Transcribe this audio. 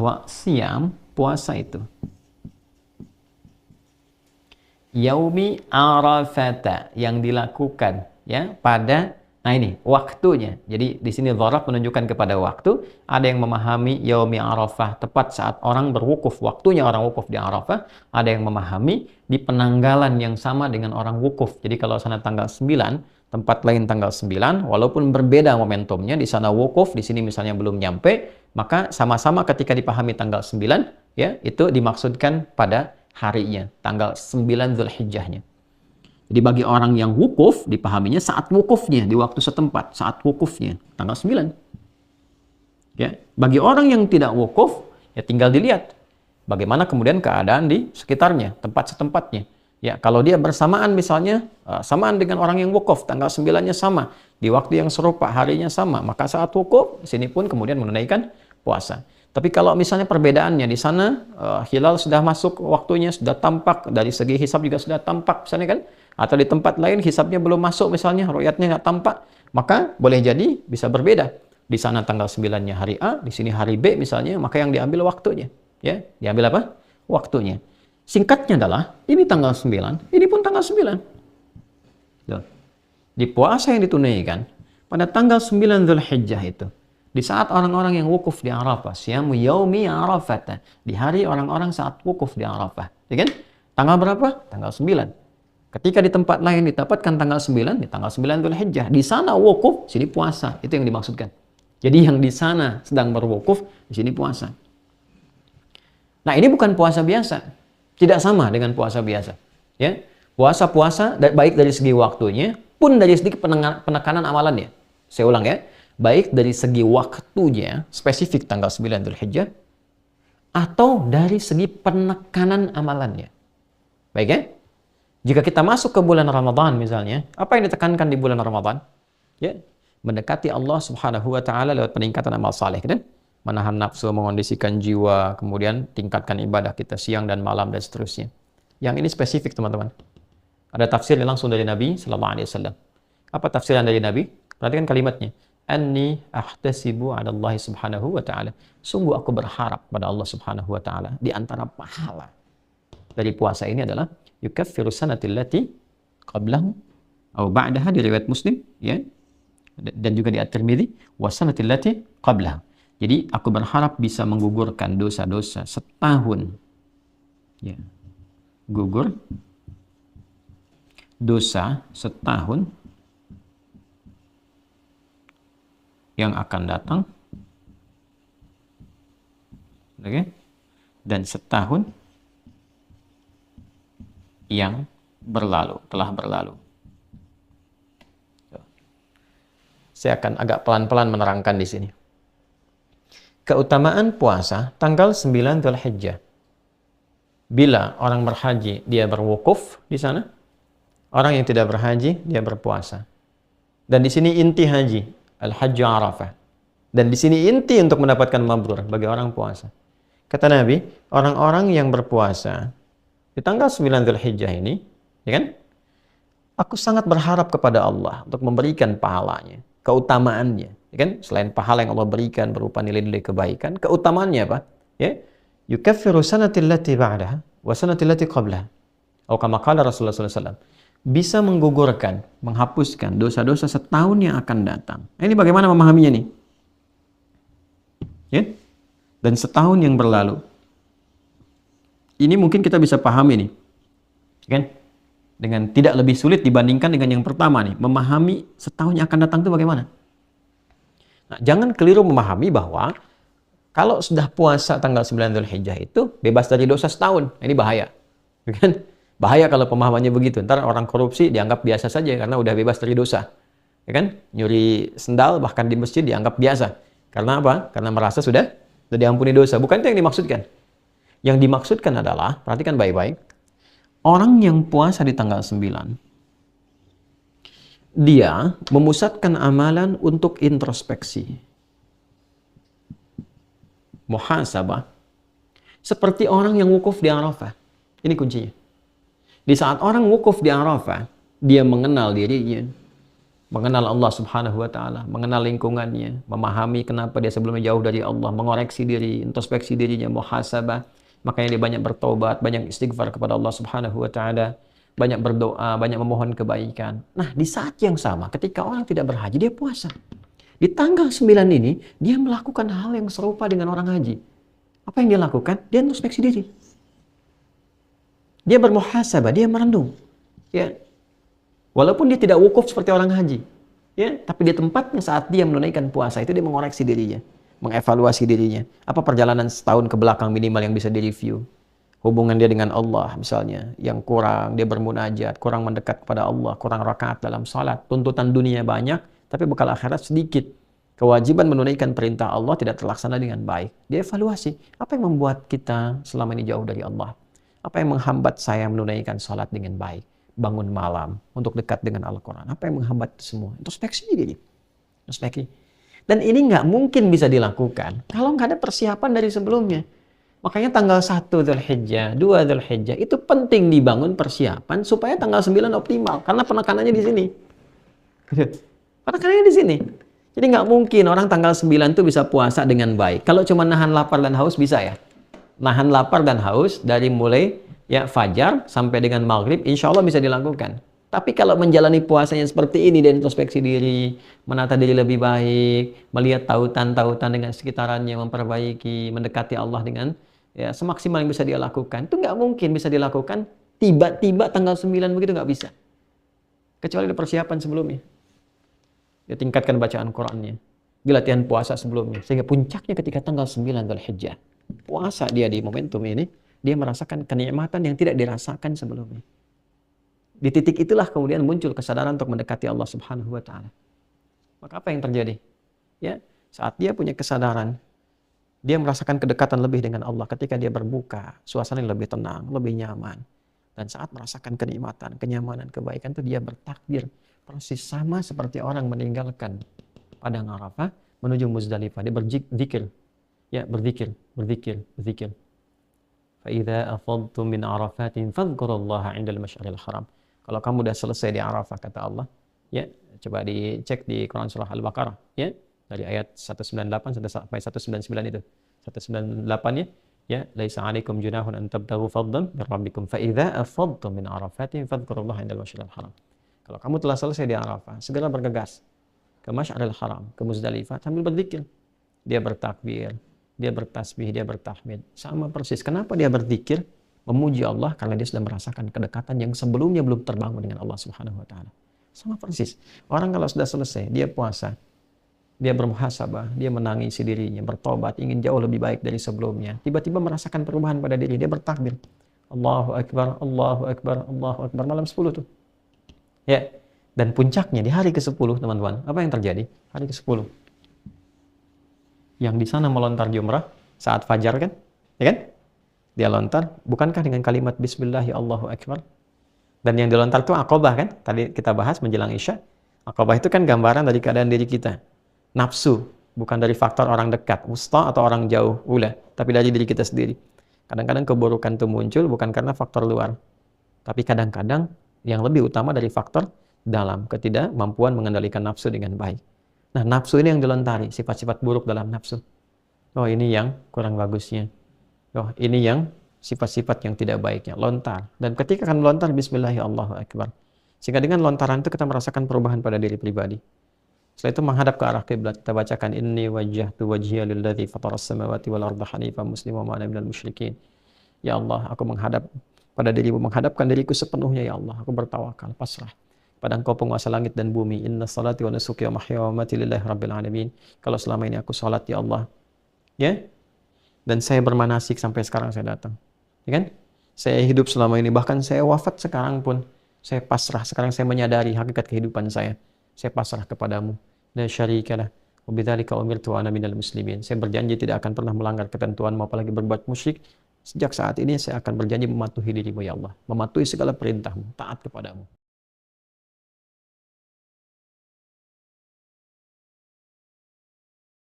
bahwa siam, puasa itu, yaumi arafata, yang dilakukan ya pada, nah ini waktunya. Jadi di sini dzaraf menunjukkan kepada waktu. Ada yang memahami yaumi arafah tepat saat orang berwukuf, waktunya orang wukuf di Arafah. Ada yang memahami di penanggalan yang sama dengan orang wukuf. Jadi kalau sana tanggal 9, tempat lain tanggal 9, walaupun berbeda momentumnya, di sana wukuf, di sini misalnya belum nyampe, maka sama-sama ketika dipahami tanggal 9 ya, itu dimaksudkan pada harinya, tanggal 9 Zulhijjahnya. Jadi bagi orang yang wukuf, dipahaminya saat wukufnya, di waktu setempat, saat wukufnya, tanggal 9. Ya. Bagi orang yang tidak wukuf, ya tinggal dilihat bagaimana kemudian keadaan di sekitarnya, tempat setempatnya. Ya, kalau dia bersamaan misalnya, samaan dengan orang yang wukuf, tanggal 9-nya sama, di waktu yang serupa, harinya sama, maka saat wukuf, sini pun kemudian menunaikan puasa. Tapi kalau misalnya perbedaannya di sana, hilal sudah masuk waktunya, sudah tampak, dari segi hisab juga sudah tampak misalnya kan, atau di tempat lain hisabnya belum masuk misalnya, ru'yatnya nggak tampak, maka boleh jadi bisa berbeda. Di sana tanggal 9-nya hari A, di sini hari B misalnya, maka yang diambil waktunya. Ya, diambil apa? Waktunya. Singkatnya adalah, ini tanggal 9, ini pun tanggal 9. Di puasa yang ditunaikan, pada tanggal 9 Dzulhijjah itu, di saat orang-orang yang wukuf di Arafah, siyamu yaumi arafata, di hari orang-orang saat wukuf di Arafah. Ya kan? Tanggal berapa? Tanggal 9. Ketika di tempat lain didapatkan tanggal 9, di tanggal 9 Dzulhijjah. Di sana wukuf, sini puasa. Itu yang dimaksudkan. Jadi yang di sana sedang berwukuf, di sini puasa. Nah, ini bukan puasa biasa. Tidak sama dengan puasa biasa. Ya. Puasa-puasa baik dari segi waktunya, pun dari segi penekanan amalannya. Saya ulang ya. Baik dari segi waktunya, spesifik tanggal 9 Dzulhijjah, atau dari segi penekanan amalannya. Baik ya? Jika kita masuk ke bulan Ramadan misalnya, apa yang ditekankan di bulan Ramadan? Ya, mendekati Allah Subhanahu wa taala lewat peningkatan amal saleh, kan? Menahan nafsu, mengondisikan jiwa, kemudian tingkatkan ibadah kita siang dan malam dan seterusnya. Yang ini spesifik, teman-teman. Ada tafsir langsung dari Nabi sallallahu alaihi wasallam. Apa tafsiran dari Nabi? Perhatikan kalimatnya. Anni ahtasibu 'ala Allah Subhanahu wa taala. Sungguh aku berharap pada Allah Subhanahu wa taala, di antara pahala dari puasa ini adalah yukaffiru sanatil lati qablahu atau ba'daha, di riwayat Muslim ya. Dan juga di At-Tirmidzi, wa sanatil lati qablahu. Jadi aku berharap bisa menggugurkan dosa-dosa setahun. Ya. Gugur dosa setahun yang akan datang, oke, dan setahun yang berlalu, telah berlalu. Saya akan agak pelan-pelan menerangkan di sini. Keutamaan puasa tanggal 9 Dzulhijjah. Bila orang berhaji, dia berwukuf di sana. Orang yang tidak berhaji, dia berpuasa. Dan di sini inti haji, Al-Hajju Arafah. Dan di sini inti untuk mendapatkan mabrur bagi orang puasa. Kata Nabi, orang-orang yang berpuasa di tanggal 9 Dzulhijjah ini, ya kan? Aku sangat berharap kepada Allah untuk memberikan pahalanya, keutamaannya, ya kan? Selain pahala yang Allah berikan berupa nilai-nilai kebaikan, keutamaannya apa? Ya, yukaffiru sanatil lati ba'daha wa sanatil lati qablaha. Atau kama qala Rasulullah sallallahu alaihi wasallam, bisa menggugurkan, menghapuskan dosa-dosa setahun yang akan datang. Nah, ini bagaimana memahaminya nih? Ya? Dan setahun yang berlalu. Ini mungkin kita bisa pahami nih. Kan? Dengan tidak lebih sulit dibandingkan dengan yang pertama nih. Memahami setahun yang akan datang itu bagaimana? Nah, jangan keliru memahami bahwa kalau sudah puasa tanggal 9 Dzulhijjah itu bebas dari dosa setahun. Ini bahaya. Kan? Bahaya kalau pemahamannya begitu. Ntar orang korupsi dianggap biasa saja karena udah bebas dari dosa. Ya kan? Nyuri sendal bahkan di masjid dianggap biasa. Karena apa? Karena merasa sudah diampuni dosa. Bukan itu yang dimaksudkan. Yang dimaksudkan adalah, perhatikan baik-baik, orang yang puasa di tanggal 9, dia memusatkan amalan untuk introspeksi. Muhasabah. Seperti orang yang wukuf di Arafah. Ini kuncinya. Di saat orang wukuf di Arafah, dia mengenal dirinya. mengenal Allah Subhanahu wa taala, mengenal lingkungannya, memahami kenapa dia sebelumnya jauh dari Allah, mengoreksi diri, introspeksi dirinya, muhasabah. Makanya dia banyak bertobat, banyak istighfar kepada Allah Subhanahu wa taala, banyak berdoa, banyak memohon kebaikan. Nah, di saat yang sama ketika orang tidak berhaji, dia puasa. Di tanggal 9 ini, dia melakukan hal yang serupa dengan orang haji. Apa yang dia lakukan? Dia introspeksi diri. Dia bermuhasabah, dia merenung. Ya, walaupun dia tidak wukuf seperti orang haji, ya, tapi di tempatnya saat dia menunaikan puasa itu dia mengoreksi dirinya, mengevaluasi dirinya. Apa perjalanan setahun ke belakang minimal yang bisa direview? Hubungan dia dengan Allah misalnya yang kurang, dia bermunajat, kurang mendekat kepada Allah, kurang rakaat dalam salat, tuntutan dunia banyak, tapi bekal akhirat sedikit. Kewajiban menunaikan perintah Allah tidak terlaksana dengan baik. Dia evaluasi, apa yang membuat kita selama ini jauh dari Allah? Apa yang menghambat saya menunaikan salat dengan baik? Bangun malam untuk dekat dengan Al-Quran. Apa yang menghambat itu semua? Introspeksi diri. Introspeksi. Dan ini nggak mungkin bisa dilakukan kalau nggak ada persiapan dari sebelumnya. Makanya tanggal 1 Dzulhijjah, 2 Dzulhijjah itu penting dibangun persiapan supaya tanggal 9 optimal. Karena penekanannya di sini. Penekanannya di sini. Jadi nggak mungkin orang tanggal 9 itu bisa puasa dengan baik. Kalau cuma nahan lapar dan haus bisa ya. Nahan lapar dan haus dari mulai ya fajar sampai dengan maghrib, insya Allah bisa dilakukan. Tapi kalau menjalani puasanya seperti ini dan introspeksi diri, menata diri lebih baik, melihat tautan-tautan dengan sekitarannya, memperbaiki, mendekati Allah dengan ya semaksimal yang bisa dia lakukan, itu nggak mungkin bisa dilakukan tiba-tiba tanggal 9 begitu, nggak bisa. Kecuali ada persiapan sebelumnya. Dia tingkatkan bacaan Qur'annya, dia latihan puasa sebelumnya, sehingga puncaknya ketika tanggal 9 Dzulhijjah, puasa dia di momentum ini, dia merasakan kenikmatan yang tidak dirasakan sebelumnya. Di titik itulah kemudian muncul kesadaran untuk mendekati Allah Subhanahu wa taala. Maka apa yang terjadi? Ya, saat dia punya kesadaran, dia merasakan kedekatan lebih dengan Allah ketika dia berbuka, suasana lebih tenang, lebih nyaman. Dan saat merasakan kenikmatan, kenyamanan, kebaikan itu dia bertakbir persis sama seperti orang meninggalkan padang Arafah menuju Muzdalifah. Dia berzikir. Ya, berzikir. فَإِذَا أَفَضْتُم مِّنْ عَرَفَاتٍ فَاذْكُرُوا اللَّهَ عِندَ الْمَشْعَرِ الْحَرَامِ. Kalau kamu sudah selesai di Arafah, kata Allah, ya, coba dicek di Quran surah Al-Baqarah, ya, dari ayat 198 sampai 199 itu. 198 ya, laisa 'alaikum junahun an tabtaghu fadlan min rabbikum fa idza afadtum min arafatin fadhkurullaha 'indal masy'aril haram. Kalau kamu telah selesai di Arafah, segera bergegas ke Masy'aril Haram, ke Muzdalifah sambil berzikir. Dia bertakbir, dia bertasbih, dia bertahmid. Sama persis. Kenapa dia berzikir? Memuji Allah karena dia sudah merasakan kedekatan yang sebelumnya belum terbangun dengan Allah Subhanahu wa taala. Sama persis. Orang kalau sudah selesai, dia puasa, dia bermuhasabah, dia menangisi dirinya, bertobat, ingin jauh lebih baik dari sebelumnya. Tiba-tiba merasakan perubahan pada diri, dia bertakbir. Allahu Akbar, Allahu Akbar, Allahu Akbar. Malam 10 tuh. Ya. Dan puncaknya di hari ke-10, teman-teman. Apa yang terjadi? Hari ke-10. Yang di sana melontar jumrah saat fajar kan? Ya kan? Dia lontar, bukankah dengan kalimat Bismillah ya Allahu Akbar? Dan yang dilontar itu Aqabah kan? Tadi kita bahas menjelang Isya. Aqabah itu kan gambaran dari keadaan diri kita. Nafsu, bukan dari faktor orang dekat, wusta atau orang jauh, ula, tapi dari diri kita sendiri. Kadang-kadang keburukan itu muncul bukan karena faktor luar, tapi kadang-kadang yang lebih utama dari faktor dalam, ketidakmampuan mengendalikan nafsu dengan baik. Nah, nafsu ini yang dilontari, sifat-sifat buruk dalam nafsu. Oh, ini yang kurang bagusnya. Oh, ini yang sifat-sifat yang tidak baiknya. Lontar. Dan ketika akan melontar, Bismillahirrahmanirrahim. Sehingga dengan lontaran itu kita merasakan perubahan pada diri pribadi. Setelah itu menghadap ke arah kiblat, kita bacakan inni wajjahtu wajhiya lilladzi fataras samawati wal arda hanifan musliman wa ana minal musyrikin. Ya Allah, aku menghadap pada dirimu, menghadapkan diriku sepenuhnya ya Allah. Aku bertawakal, pasrah pada Engkau penguasa langit dan bumi. Inna salati wa nusuki wa mahya wa mamati lillahi rabbil alamin. Kalau selama ini aku salat ya Allah, ya, dan saya bermanasik sampai sekarang saya datang, ya kan? Saya hidup selama ini, bahkan saya wafat sekarang pun saya pasrah. Sekarang saya menyadari hakikat kehidupan saya pasrah kepadamu. La syarikalah wa bidzalika umirtu ana minal muslimin. Saya berjanji tidak akan pernah melanggar ketentuanmu, apalagi berbuat musyrik. Sejak saat ini saya akan berjanji mematuhi dirimu ya Allah, mematuhi segala perintahmu, taat kepadamu.